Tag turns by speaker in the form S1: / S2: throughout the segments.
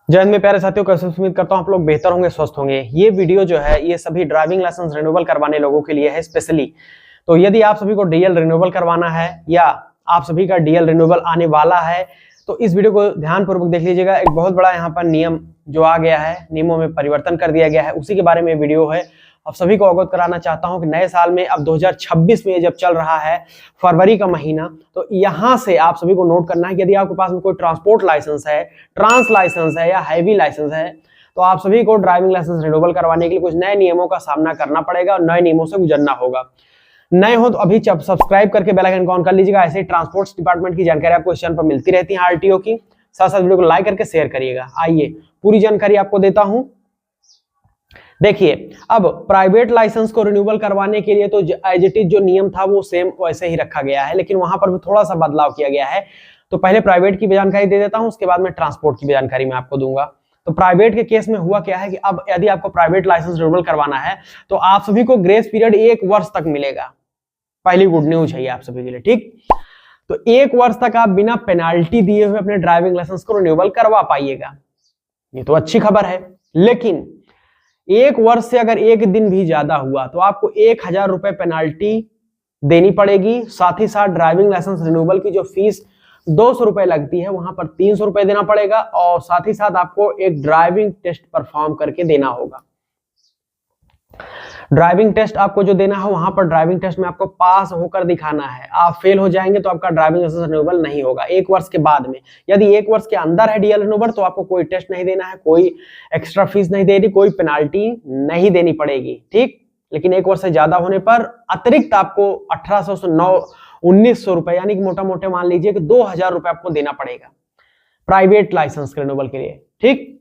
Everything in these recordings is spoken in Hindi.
S1: जय हिंद में प्यारे साथियों, कैसे उम्मीद करता हूं आप लोग बेहतर होंगे, स्वस्थ होंगे। ये वीडियो जो है ये सभी ड्राइविंग लाइसेंस रिन्यूअल करवाने लोगों के लिए है स्पेशली। तो यदि आप सभी को डीएल रिन्यूअल करवाना है या आप सभी का डीएल रिन्यूअल आने वाला है तो इस वीडियो को ध्यानपूर्वक देख लीजिएगा। एक बहुत बड़ा यहाँ पर नियम जो आ गया है, नियमों में परिवर्तन कर दिया गया है, उसी के बारे में वीडियो है। आप सभी को अवगत कराना चाहता हूं कि नए साल में अब 2026 में जब चल रहा है फरवरी का महीना, तो यहां से आप सभी को नोट करना है कि यदि आपके पास में कोई ट्रांसपोर्ट लाइसेंस है, ट्रांस लाइसेंस है या हैवी लाइसेंस है, तो आप सभी को ड्राइविंग लाइसेंस रिन्यूअल करवाने के लिए कुछ नए नियमों का सामना करना पड़ेगा और नए नियमों से गुजरना होगा। नए हो तो अभी सब्सक्राइब करके बेल आइकन को ऑन कर लीजिएगा। ऐसे ही ट्रांसपोर्ट डिपार्टमेंट की जानकारी आपको इस चैनल पर मिलती रहती है आरटीओ की। साथ साथ वीडियो को लाइक करके शेयर करिएगा। आइए पूरी जानकारी आपको देता हूं। देखिए, अब प्राइवेट लाइसेंस को रिन्यूअल करवाने के लिए तो एज इट इज जो नियम था वो सेम वैसे ही रखा गया है, लेकिन वहां पर भी थोड़ा सा बदलाव किया गया है। तो पहले प्राइवेट की भी जानकारी दे देता हूं, उसके बाद में ट्रांसपोर्ट की भी जानकारी मैं आपको दूंगा। तो प्राइवेट के केस में हुआ क्या है कि अब यदि आपको प्राइवेट लाइसेंस रिन्यूअल करवाना है तो आप सभी को ग्रेस पीरियड 1 वर्ष तक मिलेगा। पहली गुड न्यूज है ये आप सभी के लिए, ठीक। तो 1 वर्ष तक आप बिना पेनाल्टी दिए हुए अपने ड्राइविंग लाइसेंस को रिन्यूअल करवा पाइएगा। ये तो अच्छी खबर है, लेकिन 1 वर्ष से अगर 1 दिन भी ज्यादा हुआ तो आपको 1000 रुपए पेनाल्टी देनी पड़ेगी। साथ ही साथ ड्राइविंग लाइसेंस रिन्यूअल की जो फीस 200 रुपए लगती है, वहां पर 300 रुपए देना पड़ेगा और साथ ही साथ आपको एक ड्राइविंग टेस्ट परफॉर्म करके देना होगा। ड्राइविंग टेस्ट आपको जो देना है, वहां पर ड्राइविंग टेस्ट में आपको पास होकर दिखाना है। आप फेल हो जाएंगे तो आपका ड्राइविंग लाइसेंस रिन्यूअल नहीं होगा 1 वर्ष के बाद में। यदि 1 वर्ष के अंदर है डीएल रिन्यूअल तो आपको कोई टेस्ट नहीं देना है, कोई एक्स्ट्रा फीस नहीं देनी, कोई पेनाल्टी नहीं देनी पड़ेगी, ठीक। लेकिन 1 वर्ष से ज्यादा होने पर अतिरिक्त आपको 1800 से 1900 रुपए, यानी कि मोटा मोटे मान लीजिए कि 2000 रुपए आपको देना पड़ेगा प्राइवेट लाइसेंस रिन्यूअल के लिए, ठीक।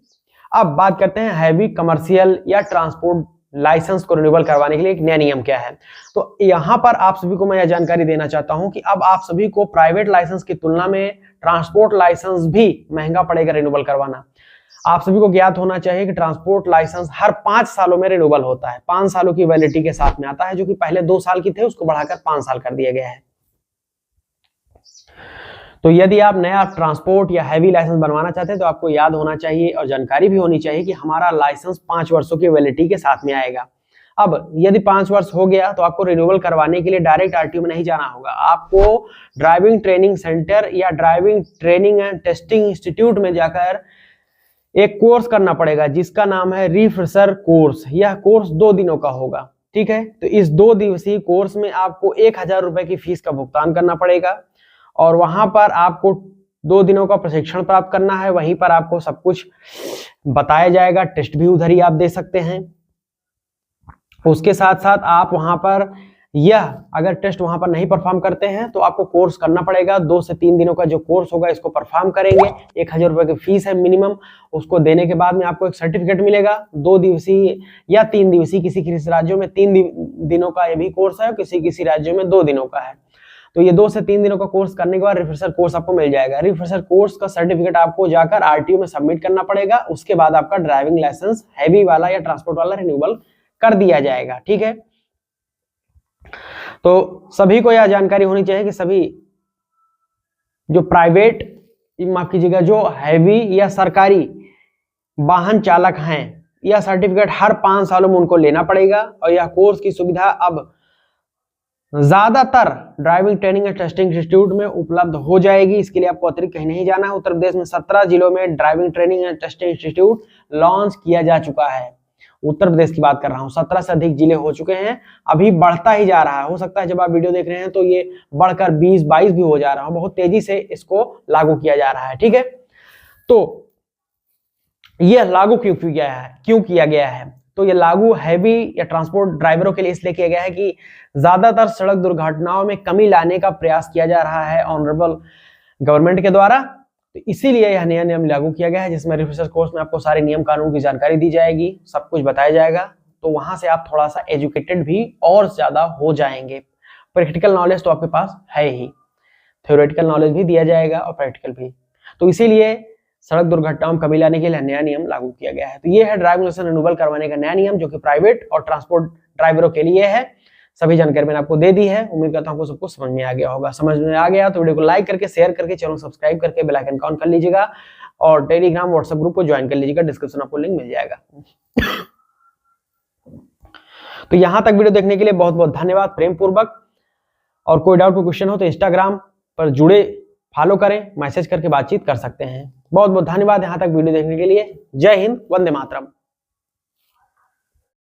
S1: अब बात करते हैं हैवी कमर्शियल या ट्रांसपोर्ट लाइसेंस को रिन्यूअल करवाने के लिए एक नया नियम क्या है। तो यहां पर आप सभी को मैं यह जानकारी देना चाहता हूं कि अब आप सभी को प्राइवेट लाइसेंस की तुलना में ट्रांसपोर्ट लाइसेंस भी महंगा पड़ेगा रिन्यूअल करवाना। आप सभी को ज्ञात होना चाहिए कि ट्रांसपोर्ट लाइसेंस हर 5 सालों में रिन्यूअल होता है, 5 सालों की वैलिडिटी के साथ में आता है, जो कि पहले 2 साल की थे उसको बढ़ाकर 5 साल कर दिया गया है। तो यदि आप नया ट्रांसपोर्ट या हैवी लाइसेंस बनवाना चाहते हैं तो आपको याद होना चाहिए और जानकारी भी होनी चाहिए कि हमारा लाइसेंस 5 वर्षों की वैलिडिटी के साथ में आएगा। अब यदि 5 वर्ष हो गया तो आपको रिन्यूअल करवाने के लिए डायरेक्ट आरटीओ में नहीं जाना होगा। आपको ड्राइविंग ट्रेनिंग सेंटर या driving training and testing institute में जाकर एक कोर्स करना पड़ेगा जिसका नाम है रिफ्रेशर कोर्स। यह कोर्स 2 दिनों का होगा, ठीक है। तो इस 2 दिवसीय कोर्स में आपको 1000 रुपए की फीस का भुगतान करना पड़ेगा और वहां पर आपको 2 दिनों का प्रशिक्षण प्राप्त करना है। वहीं पर आपको सब कुछ बताया जाएगा, टेस्ट भी उधर ही आप दे सकते हैं। उसके साथ साथ आप वहां पर अगर टेस्ट वहां पर नहीं परफॉर्म करते हैं तो आपको कोर्स करना पड़ेगा। 2 से 3 दिनों का जो कोर्स होगा इसको परफॉर्म करेंगे। 1000 रुपए की फीस है मिनिमम। उसको देने के बाद में आपको एक सर्टिफिकेट मिलेगा। 2 दिवसीय या 3 दिवसीय, किसी राज्यों में 3 दिनों का ये भी कोर्स है, किसी राज्यों में 2 दिनों का है। तो ये 2 से 3 दिनों का कोर्स करने के बाद रिफ्रेशर कोर्स आपको मिल जाएगा। रिफ्रेशर कोर्स का सर्टिफिकेट आपको जाकर आरटीओ में सबमिट करना पड़ेगा। उसके बाद आपका ड्राइविंग लाइसेंस हैवी वाला या ट्रांसपोर्ट वाला रिन्यूअल कर दिया जाएगा, ठीक है। तो सभी को यह जानकारी होनी चाहिए कि सभी जो प्राइवेट, माफ कीजिएगा, जो हैवी या सरकारी वाहन चालक हैं, यह सर्टिफिकेट हर 5 सालों में उनको लेना पड़ेगा। और यह कोर्स की सुविधा अब ज्यादातर driving training and testing institute में उपलब्ध हो जाएगी। इसके लिए आपको अतिरिक्त कहीं नहीं जाना है। उत्तर प्रदेश में 17 जिलों में driving training and testing institute launch किया जा चुका है। उत्तर प्रदेश की बात कर रहा हूं, 17 से अधिक जिले हो चुके हैं। अभी बढ़ता ही जा रहा है। हो सकता है जब आप वीडियो देख रहे हैं तो ये बढ़कर 20-22 भी हो जा रहा है। बहुत तेजी से इसको लागू किया जा रहा है, ठीक है। तो यह लागू क्यों किया गया है? तो ये लागू हैवी या ट्रांसपोर्ट ड्राइवरों के लिए इसलिए किया गया है कि ज्यादातर सड़क दुर्घटनाओं में कमी लाने का प्रयास किया जा रहा है ऑनरेबल गवर्नमेंट के द्वारा। तो इसीलिए यह नया नियम लागू किया गया है, जिसमें रिफ्रेशर कोर्स में आपको सारे नियम कानून की जानकारी दी जाएगी, सब कुछ बताया जाएगा। तो वहां से आप थोड़ा सा एजुकेटेड भी और ज्यादा हो जाएंगे। प्रैक्टिकल नॉलेज तो आपके पास है ही, थ्योरेटिकल नॉलेज भी दिया जाएगा और प्रैक्टिकल भी। तो इसीलिए सड़क दुर्घटनाओं में कमी लाने के लिए नया नियम लागू किया गया है। तो ये है ड्राइविंग लाइसेंस रिन्यूअल करवाने का नया नियम, जो कि प्राइवेट और ट्रांसपोर्ट ड्राइवरों के लिए है। सभी जानकारी मैंने आपको दे दी है। उम्मीद करता हूं सबको समझ में आ गया होगा। समझ में आ गया तो वीडियो को लाइक करके, शेयर करके, चैनल सब्सक्राइब करके बेल आइकन ऑन कर लीजिएगा। और टेलीग्राम व्हाट्सएप ग्रुप को ज्वाइन कर लीजिएगा, डिस्क्रिप्शन आपको लिंक मिल जाएगा। तो यहां तक वीडियो देखने के लिए बहुत बहुत धन्यवाद प्रेम पूर्वक। और कोई डाउट कोई क्वेश्चन हो तो इंस्टाग्राम पर जुड़े, फॉलो करें, मैसेज करके बातचीत कर सकते हैं। बहुत बहुत धन्यवाद यहां तक वीडियो देखने के लिए। जय हिंद, वंदे मातरम।